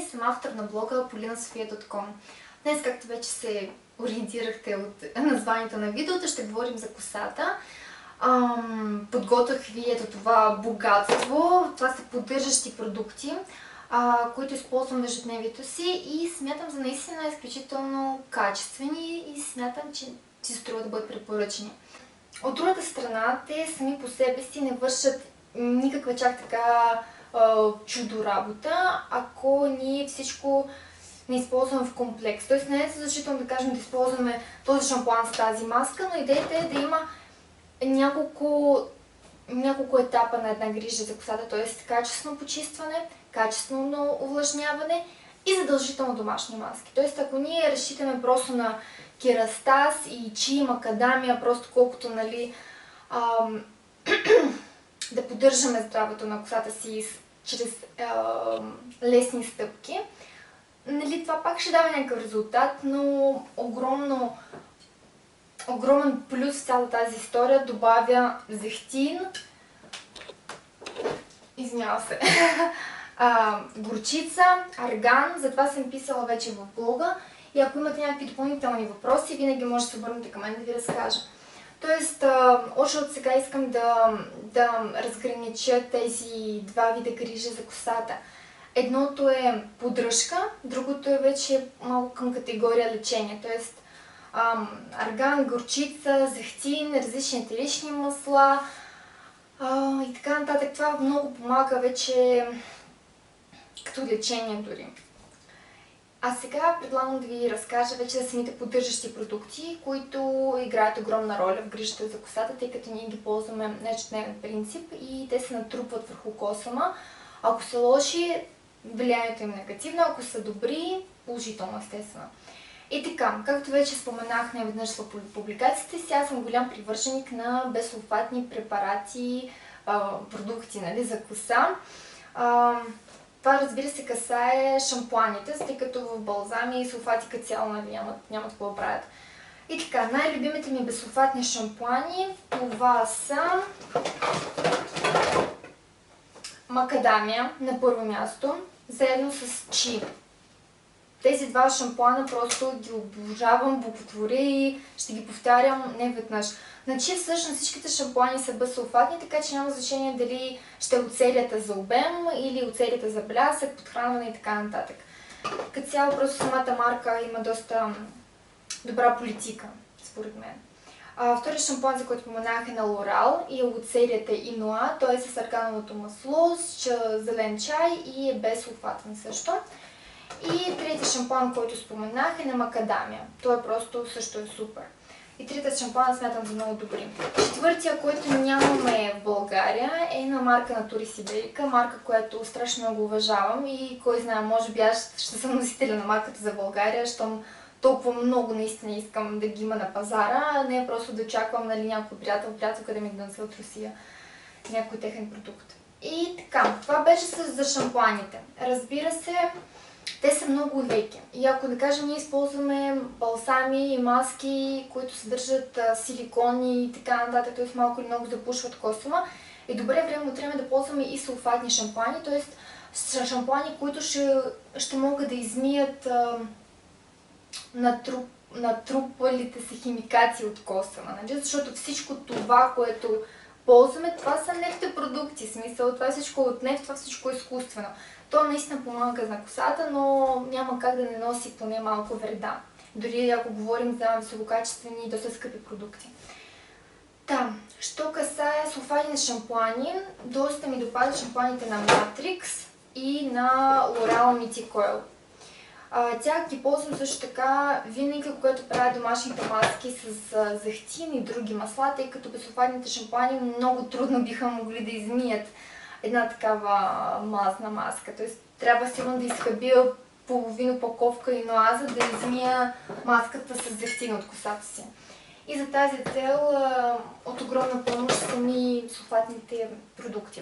съм автор на блога polinasofia.com. Днес, както вече се ориентирахте от названието на видеото, ще говорим за косата. Подготвях ви ето това богатство. Това са поддържащи продукти, които използвам в ежедневието си и смятам за наистина изключително качествени и смятам, че си струва да бъдат препоръчени. От другата страна, те сами по себе си не вършат никаква чак така чудо работа, ако ние всичко не използваме в комплекс. Тоест не е задължително да кажем да използваме този шампуан с тази маска, но идеята е да има няколко етапа на една грижа за косата, т.е. качествено почистване, качествено увлажняване и задължително домашни маски. Т.е. ако ние разчитаме просто на керастаз и чи, макадамия, просто колкото да поддържаме здравето на косата си чрез лесни стъпки, това пак ще дава някакъв резултат, но огромен плюс в цялата тази история добавя зехтин, горчица, арган, затова съм писала вече в блога и ако имате някакви допълнителни въпроси, винаги може да се обърнете към мен да ви разкажа. Тоест, още от сега искам да разгранича тези два вида грижа за косата. Едното е поддръжка, другото е вече малко към категория лечение. Тоест, арган, горчица, зехтин, различни етерични масла и така нататък. Това много помага вече като лечение дори. А сега предлагам да ви разкажа вече за самите поддържащи продукти, които играят огромна роля в грижата за косата, тъй като ние ги ползваме на ежедневен принцип и те се натрупват върху косама. Ако са лоши, влиянието им е негативно, ако са добри, положително естествено. И така, както вече споменах неведнъж в публикациите си, аз съм голям привърженик на безсулфатни препарати, продукти за коса. Това, разбира се, касае шампуаните, тъй като в балзами и сулфати като цяло нямат какво да правят. И така, най-любимите ми безсулфатни шампуани, това са макадамия на първо място, заедно с чи. Тези два шампуана просто ги обожавам, боготворя и ще ги повтарям не веднъж. Значи всъщност всичките шампуани са безсулфатни, така че няма значение дали ще е от серията за обем или от серията за блясък, подхранване и така нататък. Като цяло просто самата марка има доста добра политика, според мен. Вторият шампуан, за който споменах, е на L'Oréal и е от серията Инуа. Той е с аргановото масло, с зелен чай и е безсулфатен също. И третият шампуан, който споменах, е на макадамия. Той просто също е супер. И третият шампуан смятам за много добри. Четвъртия, който нямаме в България, е на марка Натури Сиберика, марка, която страшно много уважавам и кой знае, може би аз ще съм носителя на марката за България, щом толкова много наистина искам да ги има на пазара, а не просто да очаквам някой приятелка да ми донесе от Русия някой техен продукт. И така, това беше за шампуаните. Разбира се, те са много леки. И ако да кажем, ние използваме балсами и маски, които съдържат силикони и така нататък, т.е. малко или много запушват косъма, е добре време от време да ползваме и сулфатни шампуани, т.е. шампуани, които ще могат да измият натрупалите се химикати от косъма. Защото всичко това, което ползваме, това са нефтопродукти. В смисъл, това е всичко от нефт, това всичко е изкуствено. То наистина помага на косата, но няма как да не носи поне малко вреда. Дори ако говорим за висококачествени и доста скъпи продукти. Що касае сулфатни шампуани, доста ми допадат шампуаните на Matrix и на L'Oréal Mythic Oil. Тях ги ползвам също така винаги, когато правя домашните маски с зехтин и други масла, тъй като безсулфатните шампуани много трудно биха могли да измият една такава мазна маска. Т.е. трябва сигурно да изхабя половина опаковка иноаза да измия маската с зехтин от косата си. И за тази цел от огромна помощ са ми сулфатните продукти.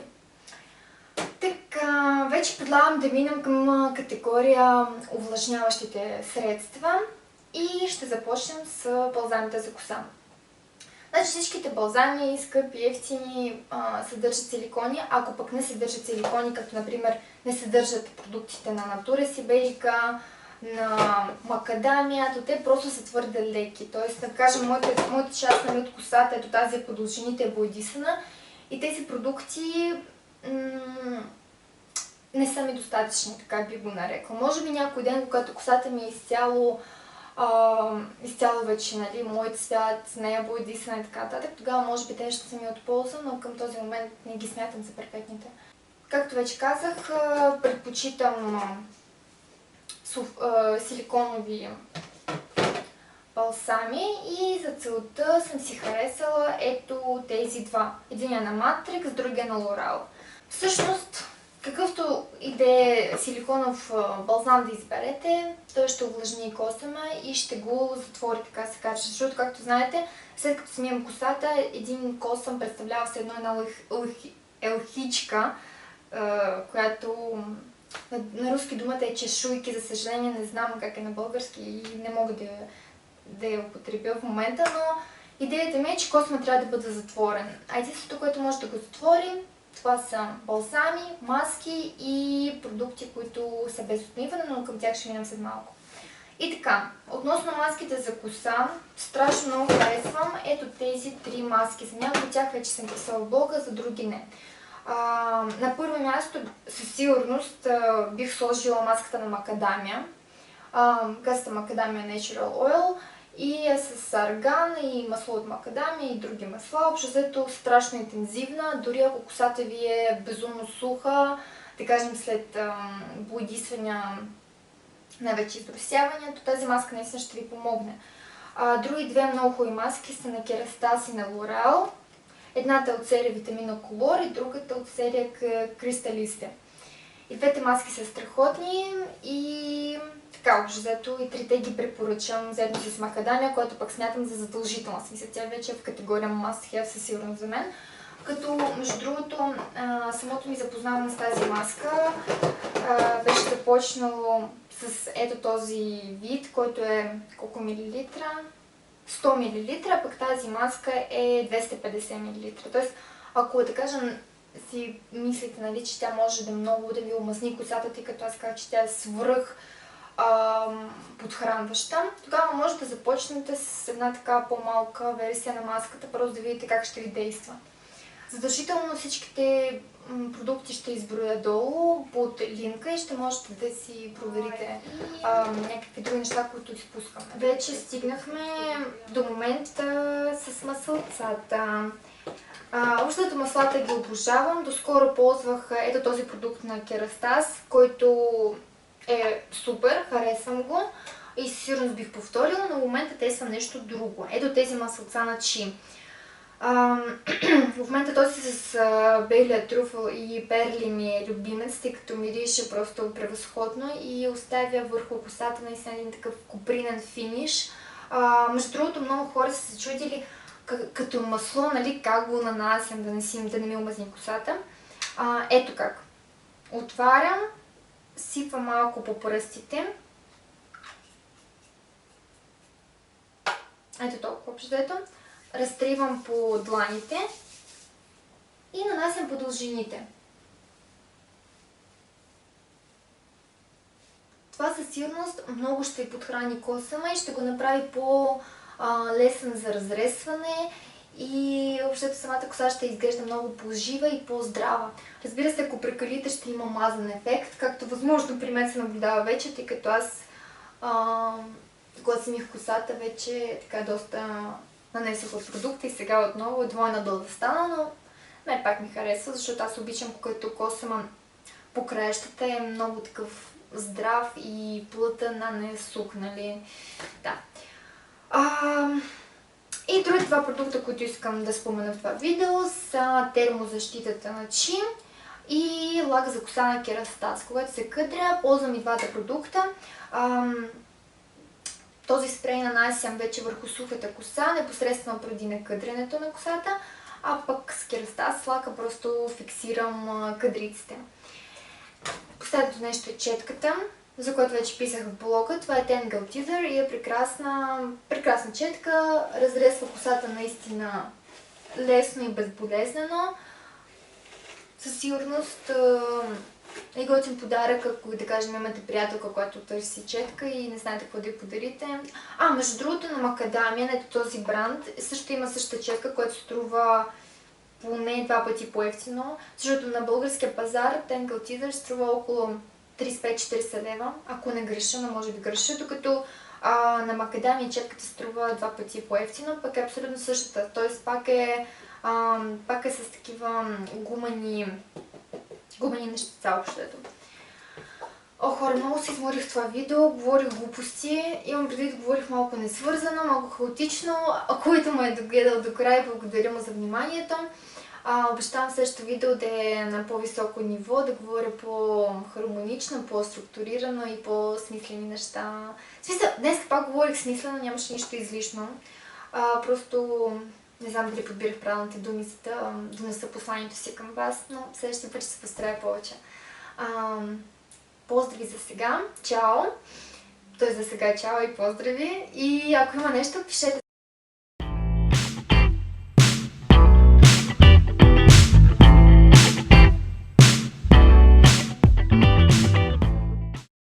Така, вече предлагам да минем към категория увлажняващите средства и ще започнем с балзамите за коса. Значи всичките балзами, скъпи, ефтини, съдържат силикони. Ако пък не съдържат силикони, като например не съдържат продуктите на Natura Siberica, на макадамия, то те просто са твърде леки. Тоест, да кажем, моята част от косата, ето тази по дължините е боядисана и тези продукти не са ми достатъчни, така би го нарекла. Може би някой ден, когато косата ми е изцяло вече, нали, моят свят, не е боядисана и така нататък, тогава може би те ще са ми от полза, но към този момент не ги смятам за перфектните. Както вече казах, предпочитам силиконови балсами и за целта съм си харесала ето тези два. Един е на Matrix, другия е на L'Oreal. Всъщност, какъвто и да е силиконов балзам да изберете, той ще увлажни косама и ще го затвори, така се каже. Защото, както знаете, след като смием косата, един косъм представлява все едно една елхичка, която на руски думата е чешуйки. За съжаление не знам как е на български и не мога да я употребя в момента, но идеята ми е, че косъмът трябва да бъде затворен. А единството, което може да го затвори, това са балзами, маски и продукти, които са без отмиване, но към тях ще минем след малко. И така, относно маските за коса, страшно много харесвам ето тези три маски. За някои от тях вече съм писала в блога, за други не. На първо място със сигурност бих сложила маската на макадамия. Газата Macadamia Natural Oil и е с арган и масло от макадамия и други масла. Общо взето страшно интензивна, дори ако косата ви е безумно суха, да кажем след боядисвания, най-вече изросявания, то тази маска наистина ще ви помогне. Други две много хубави маски са на Kerastase и на L'Oreal. Едната е от серия Vitamina Color и другата от серия Crystaliste. И двете маски са страхотни и така, общо взето и трите ги препоръчам заедно с макадамия, което пък смятам за задължителна. Смисъл, тя вече е в категория must have със сигурност за мен. Като, между другото, самото ми запознаване с тази маска беше започнало с ето този вид, който е колко милилитра? 100 мл, а пък тази маска е 250 мл. Тоест, ако да кажем, си мислите, нали, че тя може да много да ви омазни косата, тъй като аз казах, че тя е свръх подхранваща, тогава може да започнете с една така по-малка версия на маската, просто да видите как ще ви действа. Задължително всичките продукти ще изброя долу под линка и ще можете да си проверите някакви други неща, които изпускаме. Вече стигнахме до момента с маслцата. Общото маслата ги обожавам. Доскоро ползвах ето този продукт на Kerastase, който е супер, харесвам го и със сигурност бих повторила, но в момента тествам нещо друго. Ето тези маслца на Чи. В момента този с белия трюфъл и перли ми е любимец, тъй като мирише просто превъзходно и оставя върху косата наистина един такъв копринен финиш. Между другото, много хора са се чудили като масло, нали, как го нанасям, да не ми омазни косата. Ето как. Отварям, сипвам малко по пръстите. Ето толкова общо. Разтривам по дланите и нанасям по дължините. Това със сигурност много ще ви подхрани косама и ще го направи по-лесен за разресване и общото самата коса ще изглежда много по-жива и по-здрава. Разбира се, ако прекалите, ще има мазен ефект, както възможно при мен се наблюдава вече, тъй като аз когато си мих косата вече така доста нанесох от продукта и сега отново е двойна доза стана, но мен пак ми харесва, защото аз обичам, когато косама по краищата е много такъв здрав и плътен, а не сух, нали? Да. И други два продукта, които искам да спомена в това видео, са термозащитата на Чи и лак за коса на Kerastase. Когато се къдря, ползвам и двата продукта. Този спрей нанасям вече върху сухата коса, непосредствено преди накъдрянето на косата, а пък с Kerastase лака просто фиксирам къдриците. Последното нещо е четката. за което вече писах в блога. Това е Tangle Teether и е прекрасна четка. Разрезва косата наистина лесно и безболезнено. Със сигурност е готин подарък, ако да кажем имате приятелка, която търси четка и не знаете какво да й подарите. Между другото на Макадамия, ето този бранд, също има същата четка, която струва поне 2 пъти по-евтино, защото на българския пазар Tangle Teether струва около 35-40 лева, ако не греша, но може би греша, докато на Макадамия четката струва 2 пъти по-евтино, пък е абсолютно същата, т.е. пак е с такива гумени нещица общото. Хора, много се изморих в това видео, говорих глупости, имам предвид, говорих малко несвързано, малко хаотично. Който ме е догледал до края, благодаря му за вниманието. Обещавам следващото видео да е на по-високо ниво, да говоря по-хармонично, по-структурирано и по-смислени неща. В смисъл, днес пак говорих смислено, нямаше нищо излишно. Просто не знам дали подбирах правилните думи, за да донеса посланието си към вас, но следващия път ще се постарая повече. Поздрави за сега, чао! Той за сега чао и поздрави. И ако има нещо, пишете.